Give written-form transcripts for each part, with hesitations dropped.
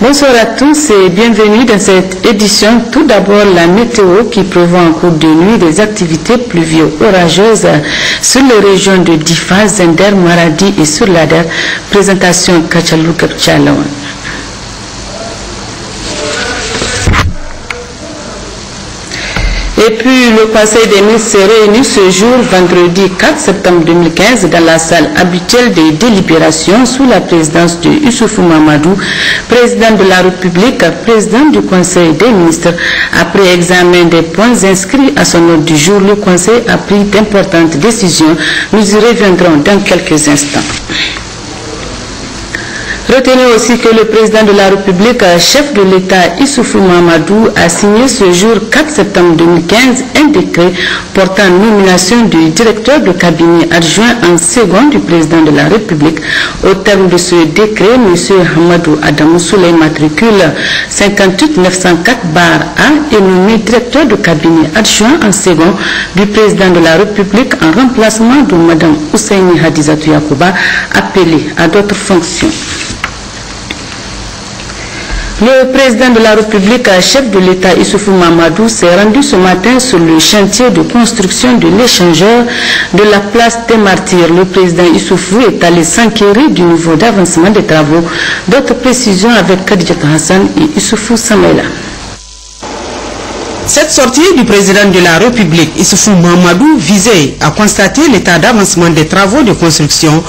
Bonsoir à tous et bienvenue dans cette édition. Tout d'abord, la météo qui prévoit en cours de nuit des activités pluvio-orageuses sur les régions de Difa, Zender, Maradi et sur l'Ader. Présentation Kachalou Kapchalawan. Et puis, le Conseil des ministres s'est réuni ce jour, vendredi 4 septembre 2015, dans la salle habituelle des délibérations sous la présidence de Issoufou Mahamadou, président de la République, président du Conseil des ministres. Après examen des points inscrits à son ordre du jour, le Conseil a pris d'importantes décisions. Nous y reviendrons dans quelques instants. Retenez aussi que le président de la République, chef de l'État Issoufou Mahamadou, a signé ce jour 4 septembre 2015 un décret portant nomination du directeur de cabinet adjoint en second du président de la République. Au terme de ce décret, M. Hamadou Adamou Souley, matricule 58904-A, est nommé directeur de cabinet adjoint en second du président de la République en remplacement de Mme Ousseini Hadizatou Yakouba, appelée à d'autres fonctions. Le président de la République, chef de l'État Issoufou Mahamadou, s'est rendu ce matin sur le chantier de construction de l'échangeur de la place des Martyrs. Le président Issoufou est allé s'enquérir du niveau d'avancement des travaux. D'autres précisions avec Khadija Hassan et Issoufou Samaïla. Cette sortie du président de la République, Issoufou Mahamadou, visait à constater l'état d'avancement des travaux de construction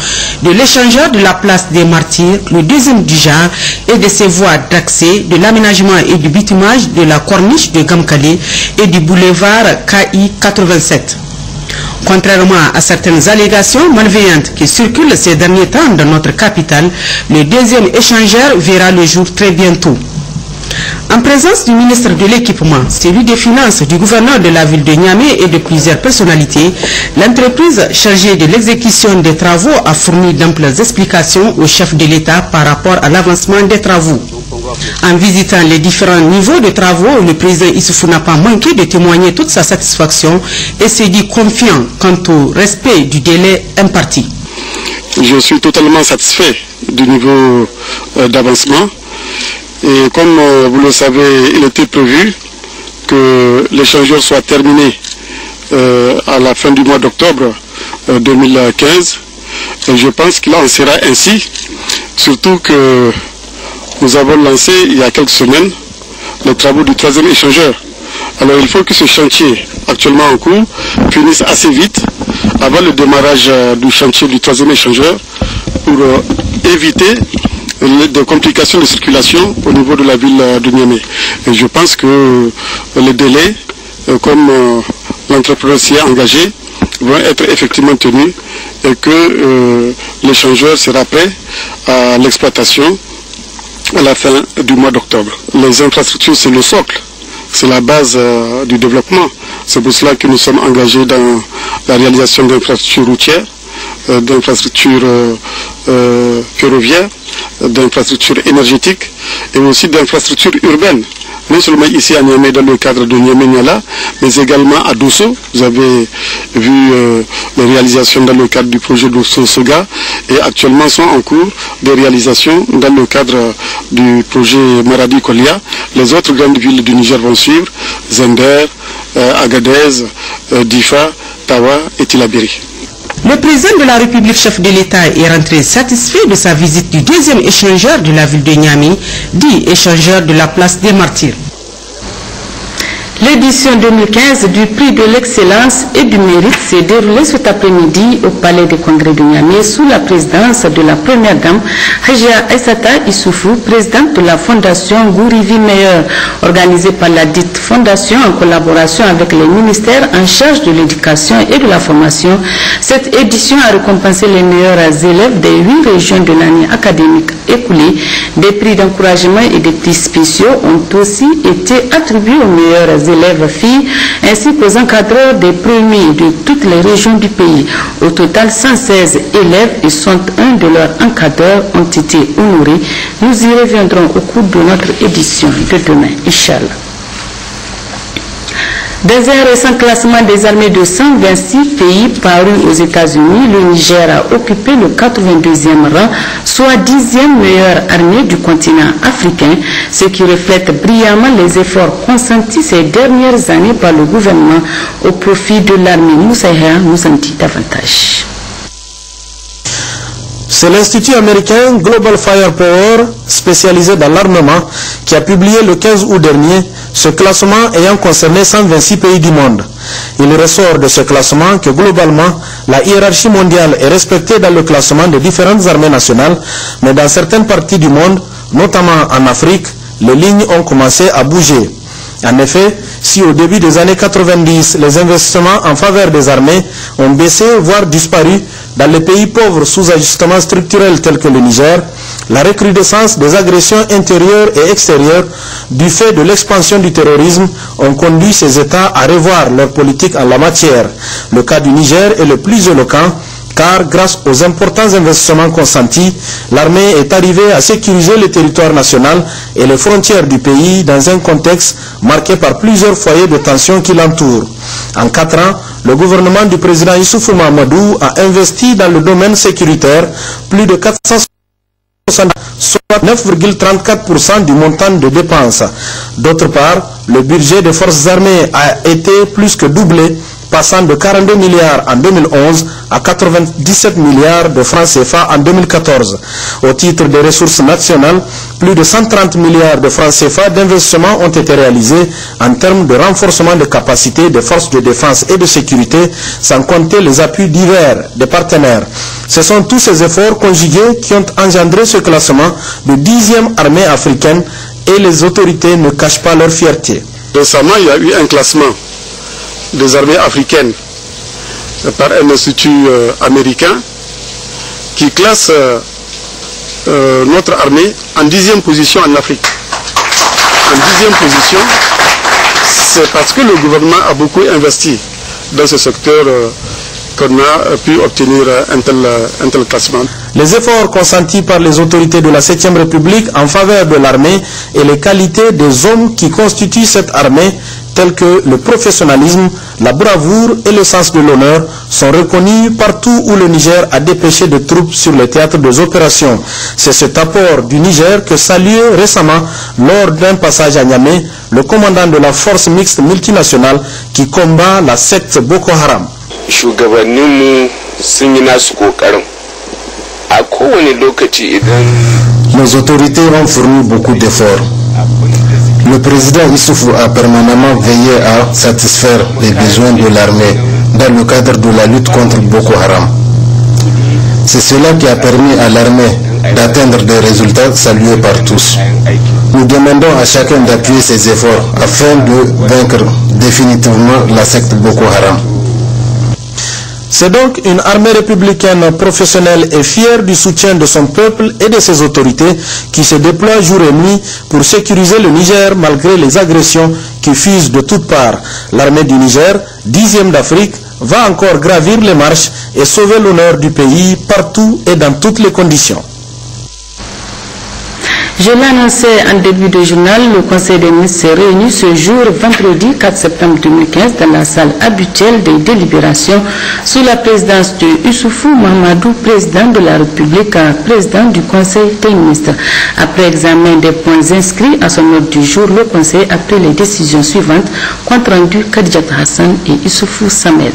de l'échangeur de la place des Martyrs, le deuxième du genre, et de ses voies d'accès, de l'aménagement et du bitumage de la corniche de Gamkali et du boulevard KI 87. Contrairement à certaines allégations malveillantes qui circulent ces derniers temps dans notre capitale, le deuxième échangeur verra le jour très bientôt. En présence du ministre de l'Équipement, celui des Finances, du gouverneur de la ville de Niamey et de plusieurs personnalités, l'entreprise chargée de l'exécution des travaux a fourni d'amples explications au chef de l'État par rapport à l'avancement des travaux. En visitant les différents niveaux de travaux, le président Issoufou n'a pas manqué de témoigner toute sa satisfaction et s'est dit confiant quant au respect du délai imparti. Je suis totalement satisfait du niveau d'avancement. Et comme vous le savez, il était prévu que l'échangeur soit terminé à la fin du mois d'octobre 2015. Et je pense qu'il en sera ainsi, surtout que nous avons lancé il y a quelques semaines les travaux du troisième échangeur. Alors il faut que ce chantier actuellement en cours finisse assez vite avant le démarrage du chantier du troisième échangeur pour éviter des complications de circulation au niveau de la ville de Niamey. Et je pense que les délais, comme l'entrepreneur s'y est engagé, vont être effectivement tenus et que l'échangeur sera prêt à l'exploitation à la fin du mois d'octobre. Les infrastructures, c'est le socle, c'est la base du développement. C'est pour cela que nous sommes engagés dans la réalisation d'infrastructures routières, d'infrastructures ferroviaires, d'infrastructures énergétiques et aussi d'infrastructures urbaines. Non seulement ici à Niamey dans le cadre de Niamey-Niala, mais également à Dosso. Vous avez vu les réalisations dans le cadre du projet Dosso-Soga et actuellement sont en cours des réalisations dans le cadre du projet Maradi-Kolia. Les autres grandes villes du Niger vont suivre, Zender, Agadez, Difa, Tawa et Tilabiri. Le président de la République, chef de l'État, est rentré satisfait de sa visite du deuxième échangeur de la ville de Niamey, dit échangeur de la place des Martyrs. L'édition 2015 du prix de l'excellence et du mérite s'est déroulée cet après-midi au Palais des Congrès de Niamey sous la présidence de la première dame, Hajia Aissata Issoufou, présidente de la fondation Gourivi Meilleur, organisée par la dite fondation en collaboration avec les ministères en charge de l'éducation et de la formation. Cette édition a récompensé les meilleurs élèves des 8 régions de l'année académique écoulée. Des prix d'encouragement et des prix spéciaux ont aussi été attribués aux meilleurs élèves filles ainsi qu'aux encadreurs des premiers de toutes les régions du pays. Au total, 116 élèves et 101 de leurs encadreurs ont été honorés. Nous y reviendrons au cours de notre édition de demain, Inch'Allah. Dans un récent classement des armées de 126 pays paru aux États-Unis, le Niger a occupé le 82e rang, soit 10e meilleure armée du continent africain, ce qui reflète brillamment les efforts consentis ces dernières années par le gouvernement au profit de l'armée. Moussaïa nous en dit davantage. C'est l'Institut américain Global Firepower, spécialisé dans l'armement, qui a publié le 15 août dernier ce classement ayant concerné 126 pays du monde. Il ressort de ce classement que globalement, la hiérarchie mondiale est respectée dans le classement des différentes armées nationales, mais dans certaines parties du monde, notamment en Afrique, les lignes ont commencé à bouger. En effet, si au début des années 90, les investissements en faveur des armées ont baissé, voire disparu, dans les pays pauvres sous ajustement structurel tels que le Niger, la recrudescence des agressions intérieures et extérieures du fait de l'expansion du terrorisme ont conduit ces États à revoir leur politique en la matière. Le cas du Niger est le plus éloquent, car grâce aux importants investissements consentis, l'armée est arrivée à sécuriser le territoire national et les frontières du pays dans un contexte marqué par plusieurs foyers de tension qui l'entourent. En 4 ans, le gouvernement du président Issoufou Mahamadou a investi dans le domaine sécuritaire plus de 460, soit 9,34% du montant de dépenses. D'autre part, le budget des forces armées a été plus que doublé, passant de 42 milliards en 2011 à 97 milliards de francs CFA en 2014. Au titre des ressources nationales, plus de 130 milliards de francs CFA d'investissement ont été réalisés en termes de renforcement de capacités des forces de défense et de sécurité, sans compter les appuis divers des partenaires. Ce sont tous ces efforts conjugués qui ont engendré ce classement de 10e armée africaine et les autorités ne cachent pas leur fierté. Récemment, il y a eu un classement des armées africaines par un institut américain qui classe notre armée en 10e position en Afrique. En 10e position, c'est parce que le gouvernement a beaucoup investi dans ce secteur qu'on a pu obtenir un tel classement. Les efforts consentis par les autorités de la 7e République en faveur de l'armée et les qualités des hommes qui constituent cette armée, tels que le professionnalisme, la bravoure et le sens de l'honneur, sont reconnus partout où le Niger a dépêché de troupes sur le théâtre des opérations. C'est cet apport du Niger que saluait récemment, lors d'un passage à Niamey, le commandant de la force mixte multinationale qui combat la secte Boko Haram. Nos autorités ont fourni beaucoup d'efforts. Le président Issoufou a permanemment veillé à satisfaire les besoins de l'armée dans le cadre de la lutte contre Boko Haram. C'est cela qui a permis à l'armée d'atteindre des résultats salués par tous. Nous demandons à chacun d'appuyer ses efforts afin de vaincre définitivement la secte Boko Haram. C'est donc une armée républicaine professionnelle et fière du soutien de son peuple et de ses autorités qui se déploie jour et nuit pour sécuriser le Niger malgré les agressions qui fusent de toutes parts. L'armée du Niger, 10e d'Afrique, va encore gravir les marches et sauver l'honneur du pays partout et dans toutes les conditions. Je l'annonçais en début de journal, le Conseil des ministres s'est réuni ce jour, vendredi 4 septembre 2015, dans la salle habituelle des délibérations, sous la présidence de Issoufou Mahamadou, président de la République, président du Conseil des ministres. Après examen des points inscrits à son ordre du jour, le Conseil a pris les décisions suivantes, compte rendu Khadijat Hassan et Issoufou Samela.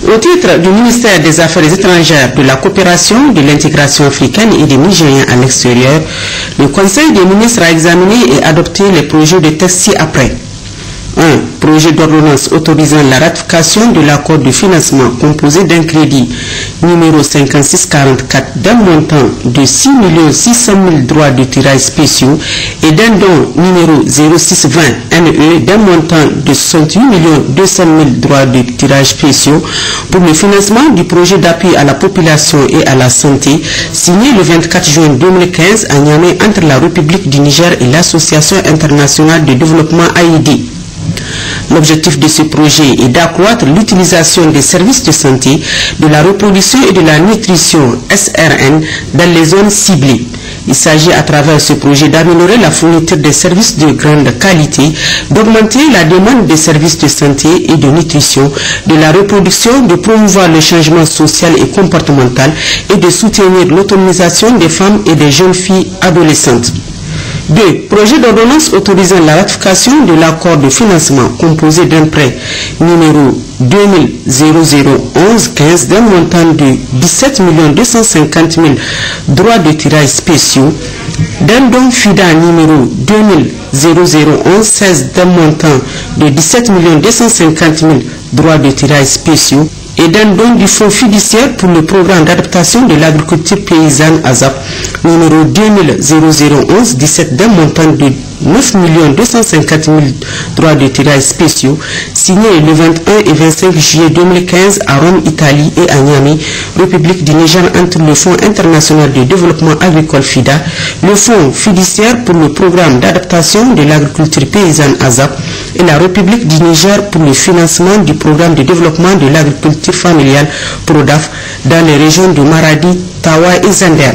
Au titre du ministère des Affaires étrangères, de la coopération, de l'intégration africaine et des Nigériens à l'extérieur, le Conseil des ministres a examiné et adopté les projets de texte ci-après. 1. Projet d'ordonnance autorisant la ratification de l'accord de financement composé d'un crédit numéro 5644 d'un montant de 6 600 000 droits de tirage spéciaux et d'un don numéro 0620 NE d'un montant de 68 200 000 droits de tirage spéciaux pour le financement du projet d'appui à la population et à la santé signé le 24 juin 2015 à Niamey entre la République du Niger et l'Association internationale de développement AID. L'objectif de ce projet est d'accroître l'utilisation des services de santé, de la reproduction et de la nutrition SRN dans les zones ciblées. Il s'agit à travers ce projet d'améliorer la fourniture des services de grande qualité, d'augmenter la demande des services de santé et de nutrition, de la reproduction, de promouvoir le changement social et comportemental et de soutenir l'autonomisation des femmes et des jeunes filles adolescentes. 2. Projet d'ordonnance autorisant la ratification de l'accord de financement composé d'un prêt numéro 2000-0011-15 d'un montant de 17 250 000 droits de tirage spéciaux, d'un don FIDA numéro 2000-0011-16 d'un montant de 17 250 000 droits de tirage spéciaux, et d'un don du fonds fiduciaire pour le programme d'adaptation de l'agriculture paysanne ASAP numéro 2000-0011-17 d'un montant de 9 250 000 droits de tirage spéciaux, signé le 21 et 25 juillet 2015 à Rome, Italie et à Niamey, République du Niger, entre le Fonds international de développement agricole FIDA, le Fonds fiduciaire pour le programme d'adaptation de l'agriculture paysanne ASAP et la République du Niger pour le financement du programme de développement de l'agriculture familiale PRODAF dans les régions de Maradi, Tawa et Zander.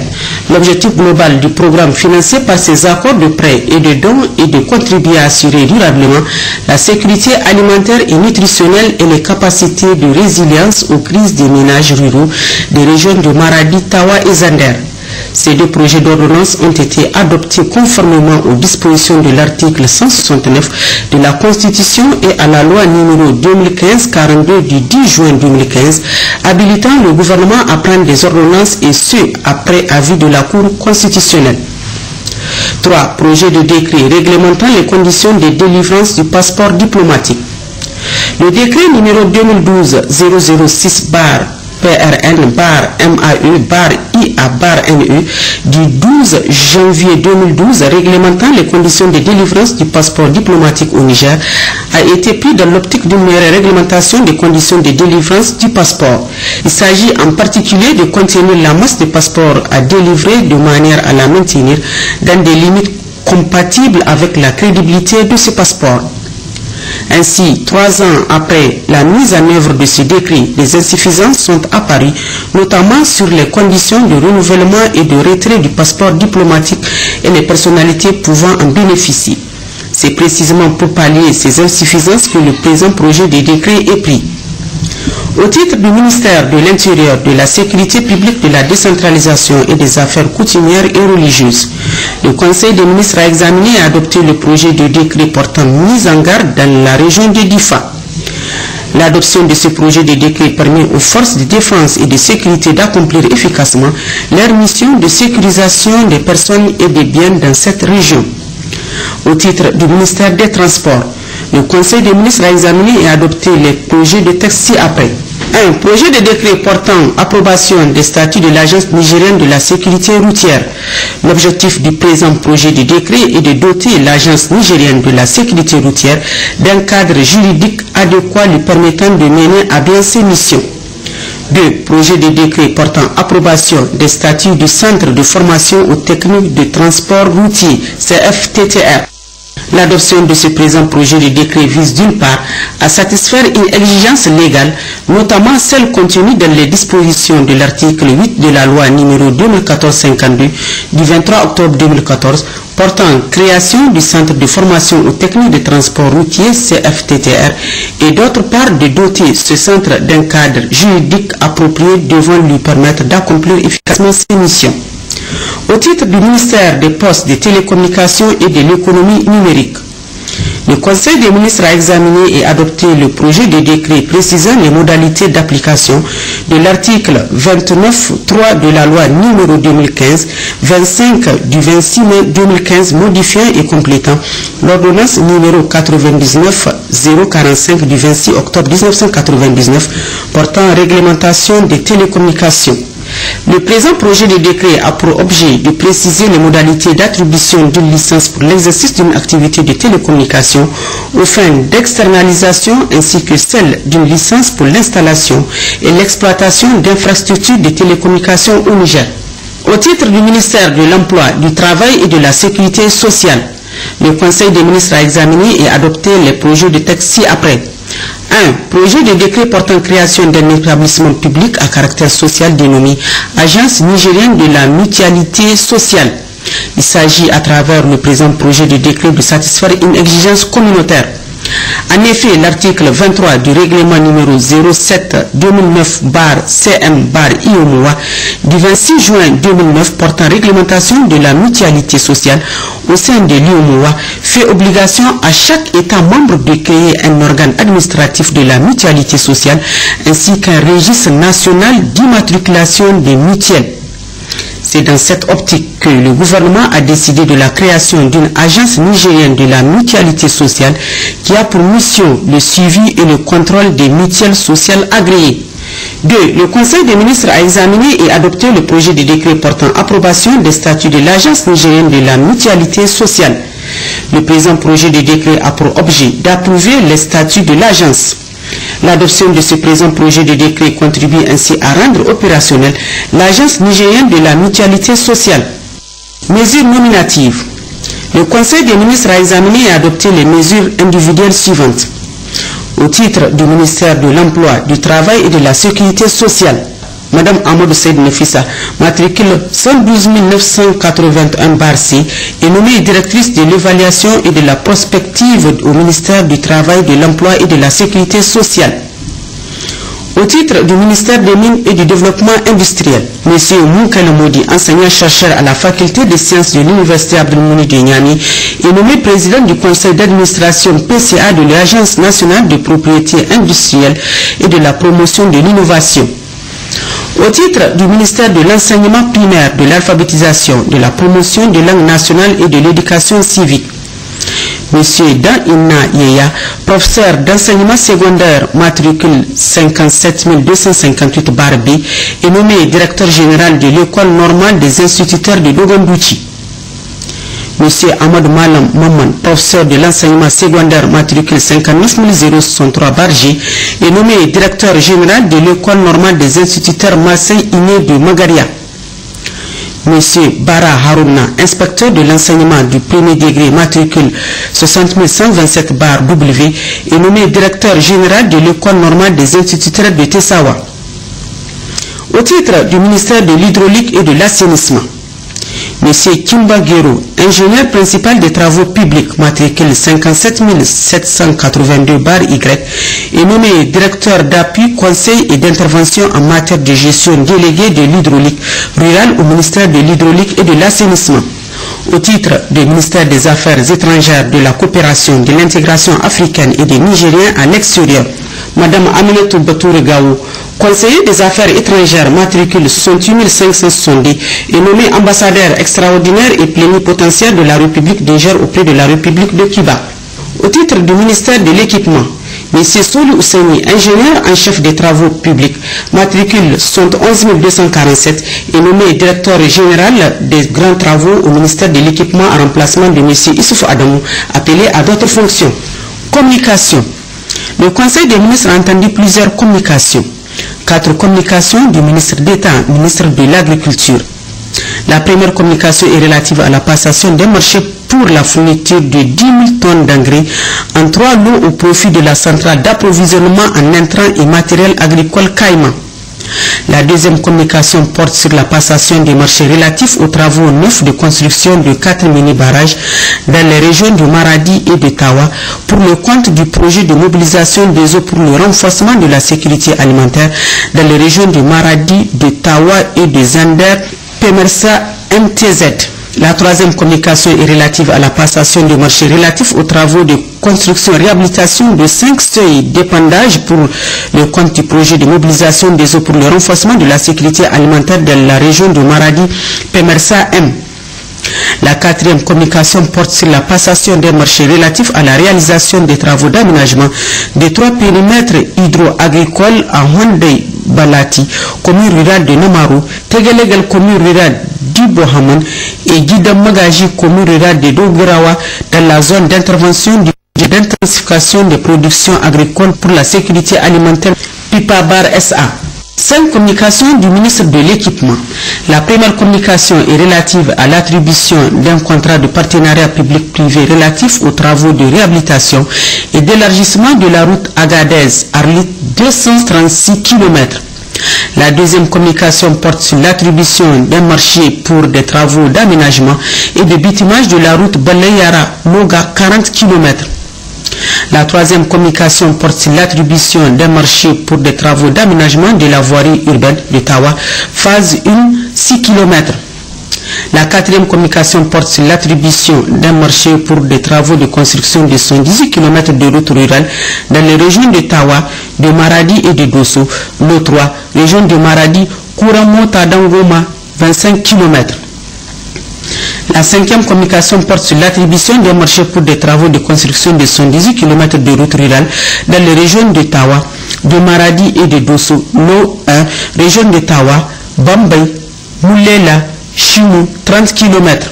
L'objectif global du programme financé par ces accords de prêt et de dons est de contribuer à assurer durablement la sécurité alimentaire et nutritionnelle et les capacités de résilience aux crises des ménages ruraux des régions de Maradi, Tawa et Zander. Ces deux projets d'ordonnance ont été adoptés conformément aux dispositions de l'article 169 de la Constitution et à la loi numéro 2015-42 du 10 juin 2015, habilitant le gouvernement à prendre des ordonnances et ce, après avis de la Cour constitutionnelle. 3. Projet de décret réglementant les conditions de délivrance du passeport diplomatique. Le décret numéro 2012-006 PRN-MAE-IA-NE du 12 janvier 2012 réglementant les conditions de délivrance du passeport diplomatique au Niger a été pris dans l'optique d'une meilleure réglementation des conditions de délivrance du passeport. Il s'agit en particulier de contenir la masse de passeports à délivrer de manière à la maintenir dans des limites compatibles avec la crédibilité de ce passeport. Ainsi, 3 ans après la mise en œuvre de ce décret, des insuffisances sont apparues, notamment sur les conditions de renouvellement et de retrait du passeport diplomatique et les personnalités pouvant en bénéficier. C'est précisément pour pallier ces insuffisances que le présent projet de décret est pris. Au titre du ministère de l'Intérieur, de la Sécurité publique, de la décentralisation et des affaires coutumières et religieuses, le Conseil des ministres a examiné et adopté le projet de décret portant mise en garde dans la région de Difa. L'adoption de ce projet de décret permet aux forces de défense et de sécurité d'accomplir efficacement leur mission de sécurisation des personnes et des biens dans cette région. Au titre du ministère des Transports, le Conseil des ministres a examiné et adopté les projets de texte ci-après. 1. Projet de décret portant approbation des statuts de l'Agence nigérienne de la sécurité routière. L'objectif du présent projet de décret est de doter l'Agence nigérienne de la sécurité routière d'un cadre juridique adéquat lui permettant de mener à bien ses missions. 2. Projet de décret portant approbation des statuts du Centre de formation aux techniques de transport routier, CFTTR. L'adoption de ce présent projet de décret vise d'une part à satisfaire une exigence légale, notamment celle contenue dans les dispositions de l'article 8 de la loi numéro 2014-52 du 23 octobre 2014 portant création du Centre de formation aux techniques de transport routier CFTTR et d'autre part de doter ce centre d'un cadre juridique approprié devant lui permettre d'accomplir efficacement ses missions. Au titre du ministère des Postes, des Télécommunications et de l'Économie numérique, le Conseil des ministres a examiné et adopté le projet de décret précisant les modalités d'application de l'article 29.3 de la loi numéro 2015-25 du 26 mai 2015 modifiant et complétant l'ordonnance numéro 99-045 du 26 octobre 1999 portant réglementation des télécommunications. Le présent projet de décret a pour objet de préciser les modalités d'attribution d'une licence pour l'exercice d'une activité de télécommunication aux fins d'externalisation ainsi que celle d'une licence pour l'installation et l'exploitation d'infrastructures de télécommunications au Niger. Au titre du ministère de l'Emploi, du Travail et de la Sécurité sociale, Le Conseil des ministres a examiné et adopté les projets de texte ci-après. 1. Projet de décret portant création d'un établissement public à caractère social dénommé Agence nigérienne de la mutualité sociale. Il s'agit à travers le présent projet de décret de satisfaire une exigence communautaire. En effet, l'article 23 du règlement numéro 07-2009-CM-IOMOA du 26 juin 2009 portant réglementation de la mutualité sociale au sein de l'IOMOA fait obligation à chaque État membre de créer un organe administratif de la mutualité sociale ainsi qu'un registre national d'immatriculation des mutuelles. C'est dans cette optique que le gouvernement a décidé de la création d'une agence nigérienne de la mutualité sociale qui a pour mission le suivi et le contrôle des mutuelles sociales agréées. 2. Le Conseil des ministres a examiné et adopté le projet de décret portant approbation des statuts de l'agence nigérienne de la mutualité sociale. Le présent projet de décret a pour objet d'approuver les statuts de l'agence. L'adoption de ce présent projet de décret contribue ainsi à rendre opérationnelle l'agence nigérienne de la mutualité sociale. Mesures nominatives. Le Conseil des ministres a examiné et adopté les mesures individuelles suivantes. Au titre du ministère de l'Emploi, du Travail et de la Sécurité sociale, Madame Amadou Saïd Nefissa, matricule 112 981-C, est nommée directrice de l'évaluation et de la prospective au ministère du Travail, de l'Emploi et de la Sécurité sociale. Au titre du ministère des Mines et du Développement industriel, M. Moukela Modi, enseignant-chercheur à la faculté des sciences de l'Université Abdelmouni de Niamey, est nommé président du conseil d'administration PCA de l'Agence nationale de propriété industrielle et de la promotion de l'innovation. Au titre du ministère de l'enseignement primaire, de l'alphabétisation, de la promotion de langue nationale et de l'éducation civique, M. Dan Inna Yeya, professeur d'enseignement secondaire, matricule 57 258-B, est nommé directeur général de l'école normale des instituteurs de Dogondouchi. M. Ahmad Malam Maman, professeur de l'enseignement secondaire, matricule 59 063-G, est nommé directeur général de l'école normale des instituteurs Marseille Iné de Magaria. M. Bara Harouna, inspecteur de l'enseignement du premier degré, matricule 60 127-W, est nommé directeur général de l'école normale des instituteurs de Tessawa. Au titre du ministère de l'hydraulique et de l'assainissement, M. Kimba Guero, ingénieur principal des travaux publics, matricule 57 782-Y, est nommé directeur d'appui, conseil et d'intervention en matière de gestion délégué de l'hydraulique rurale au ministère de l'hydraulique et de l'assainissement. Au titre du ministère des Affaires étrangères, de la coopération, de l'intégration africaine et des Nigériens à l'extérieur, Madame Aminata Batoure Gaou, conseiller des affaires étrangères, matricule 68 570, est nommé ambassadeur extraordinaire et plénipotentiaire de la République de Niger auprès de la République de Cuba. Au titre du ministère de l'équipement, M. Soli Ousseini, ingénieur en chef des travaux publics, matricule 71 247, est nommé directeur général des grands travaux au ministère de l'équipement en remplacement de M. Issouf Adamou, appelé à d'autres fonctions. Communication. Le Conseil des ministres a entendu plusieurs communications. 4 communications du ministre d'État, ministre de l'Agriculture. La première communication est relative à la passation des marchés pour la fourniture de 10 000 tonnes d'engrais en 3 lots au profit de la centrale d'approvisionnement en intrants et matériel agricole Caïman. La deuxième communication porte sur la passation des marchés relatifs aux travaux neufs de construction de 4 mini-barrages dans les régions de Maradi et de Tawa pour le compte du projet de mobilisation des eaux pour le renforcement de la sécurité alimentaire dans les régions de Maradi, de Tawa et de Zander, Pemersa MTZ. La troisième communication est relative à la passation des marchés relatifs aux travaux de construction et réhabilitation de 5 seuils d'épandage pour le compte du projet de mobilisation des eaux pour le renforcement de la sécurité alimentaire dans la région de Maradi, Pemersa M. La quatrième communication porte sur la passation des marchés relatifs à la réalisation des travaux d'aménagement des 3 périmètres hydro-agricoles à Hondei Balati, commune rurale de Namaru, Tegelegal, commune rurale d'Ibohaman et Guidam Magaji, commune rurale de Dogurawa, dans la zone d'intervention du projet d'intensification des productions agricoles pour la sécurité alimentaire Pipa Bar SA. 5 communications du ministre de l'Équipement. La première communication est relative à l'attribution d'un contrat de partenariat public-privé relatif aux travaux de réhabilitation et d'élargissement de la route Agadez-Arlit 236 km. La deuxième communication porte sur l'attribution d'un marché pour des travaux d'aménagement et de bitumage de la route Baleyara-Moga 40 km. La troisième communication porte sur l'attribution d'un marché pour des travaux d'aménagement de la voirie urbaine de Tawa, phase 1, 6 km. La quatrième communication porte sur l'attribution d'un marché pour des travaux de construction de 118 km de route rurale dans les régions de Tawa, de Maradi et de Dosso. Le 3, région de Maradi, Kouramota Dangoma, 25 km. La cinquième communication porte sur l'attribution d'un marché pour des travaux de construction de 118 km de route rurale dans les régions de Tawa, de Maradi et de Dosso. Le 1, région de Tawa, Bambay, Moulela, Chimou, 30 km.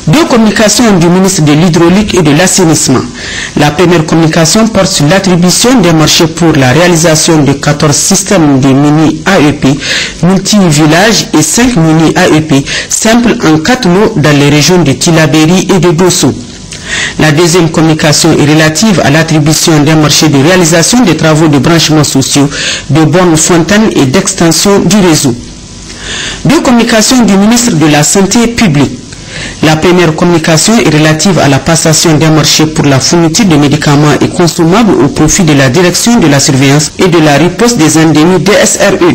Deux communications du ministre de l'Hydraulique et de l'Assainissement. La première communication porte sur l'attribution des marchés pour la réalisation de 14 systèmes de mini-AEP, multi-villages et 5 mini-AEP simples en 4 lots dans les régions de Tilaberi et de Dosso. La deuxième communication est relative à l'attribution d'un marché de réalisation des travaux de branchements sociaux, de bornes fontaines et d'extension du réseau. Deux communications du ministre de la Santé publique. La première communication est relative à la passation d'un marché pour la fourniture de médicaments et consommables au profit de la direction de la surveillance et de la riposte des endémies DSRE.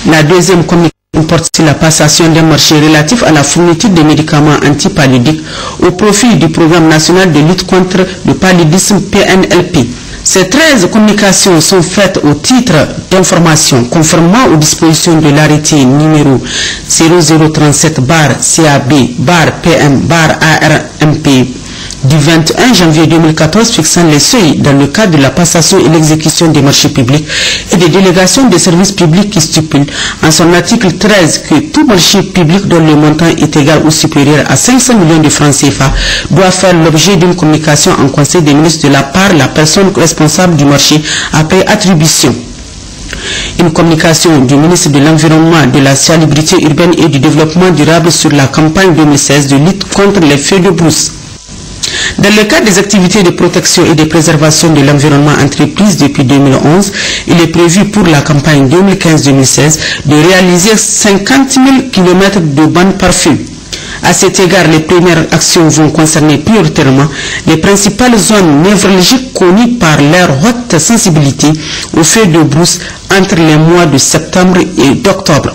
La deuxième communication porte sur la passation d'un marché relatif à la fourniture de médicaments antipaludiques au profit du programme national de lutte contre le paludisme PNLP. Ces 13 communications sont faites au titre d'information conformément aux dispositions de l'arrêté numéro 0037-CAB-PM-ARMP du 21 janvier 2014 fixant les seuils dans le cadre de la passation et l'exécution des marchés publics et des délégations de services publics qui stipule en son article 13 que tout marché public dont le montant est égal ou supérieur à 500 millions de francs CFA doit faire l'objet d'une communication en conseil des ministres de la part de la personne responsable du marché après attribution. Une communication du ministre de l'Environnement, de la Salubrité urbaine et du Développement durable sur la campagne 2016 de lutte contre les feux de brousse. Dans le cadre des activités de protection et de préservation de l'environnement entreprises depuis 2011, il est prévu pour la campagne 2015-2016 de réaliser 50 000 km de bandes par feu. À cet égard, les premières actions vont concerner prioritairement les principales zones névralgiques connues par leur haute sensibilité aux feux de brousse entre les mois de septembre et d'octobre.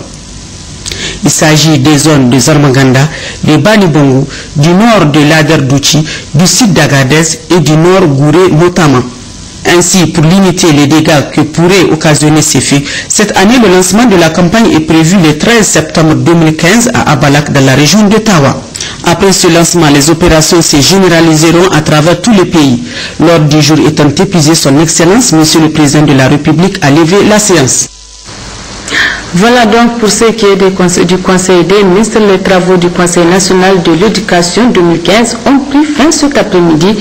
Il s'agit des zones de Zarmaganda, de Banibongo, du nord de l'Aderdouchi, du sud d'Agadez et du nord Gouré notamment. Ainsi, pour limiter les dégâts que pourraient occasionner ces feux, cette année, le lancement de la campagne est prévu le 13 septembre 2015 à Abalak, dans la région de Tawa. Après ce lancement, les opérations se généraliseront à travers tout le pays. L'ordre du jour étant épuisé, son Excellence, Monsieur le Président de la République, a levé la séance. Voilà donc pour ce qui est du Conseil des ministres. Les travaux du Conseil national de l'éducation 2015 ont pris fin cet après-midi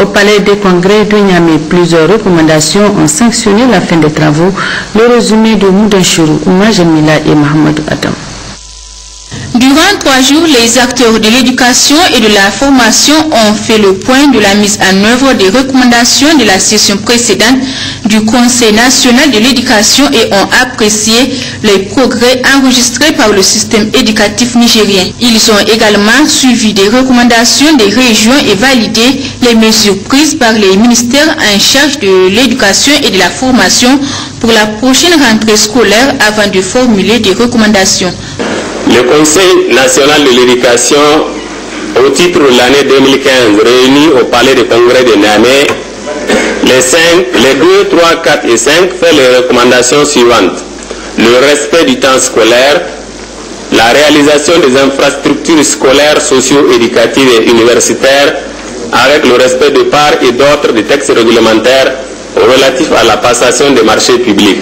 au Palais des Congrès de Niamey. Plusieurs recommandations ont sanctionné la fin des travaux. Le résumé de Moudanchourou, Ouma Jamila et Mohamed Adam. Durant 3 jours, les acteurs de l'éducation et de la formation ont fait le point de la mise en œuvre des recommandations de la session précédente du Conseil national de l'éducation et ont apprécié les progrès enregistrés par le système éducatif nigérien. Ils ont également suivi des recommandations des régions et validé les mesures prises par les ministères en charge de l'éducation et de la formation pour la prochaine rentrée scolaire avant de formuler des recommandations. Le Conseil national de l'éducation, au titre de l'année 2015, réuni au Palais des Congrès de Niamey, les 2, 3, 4 et 5 fait les recommandations suivantes. Le respect du temps scolaire, la réalisation des infrastructures scolaires, socio-éducatives et universitaires, avec le respect de part et d'autre des textes réglementaires relatifs à la passation des marchés publics.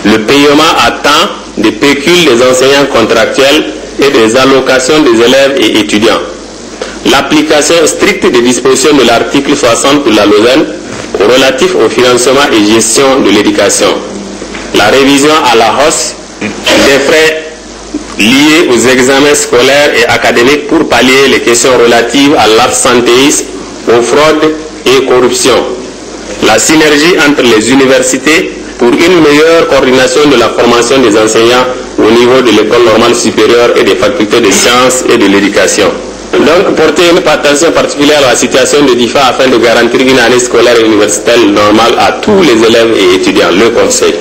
Le paiement à temps des pécules des enseignants contractuels et des allocations des élèves et étudiants. L'application stricte des dispositions de l'article 60 pour la Lausanne relatif au financement et gestion de l'éducation. la révision à la hausse des frais liés aux examens scolaires et académiques pour pallier les questions relatives à l'absentéisme, aux fraudes et corruption. La synergie entre les universités pour une meilleure coordination de la formation des enseignants au niveau de l'école normale supérieure et des facultés de sciences et de l'éducation. Donc, porter une attention particulière à la situation de DIFA afin de garantir une année scolaire et universitaire normale à tous les élèves et étudiants. Le Conseil.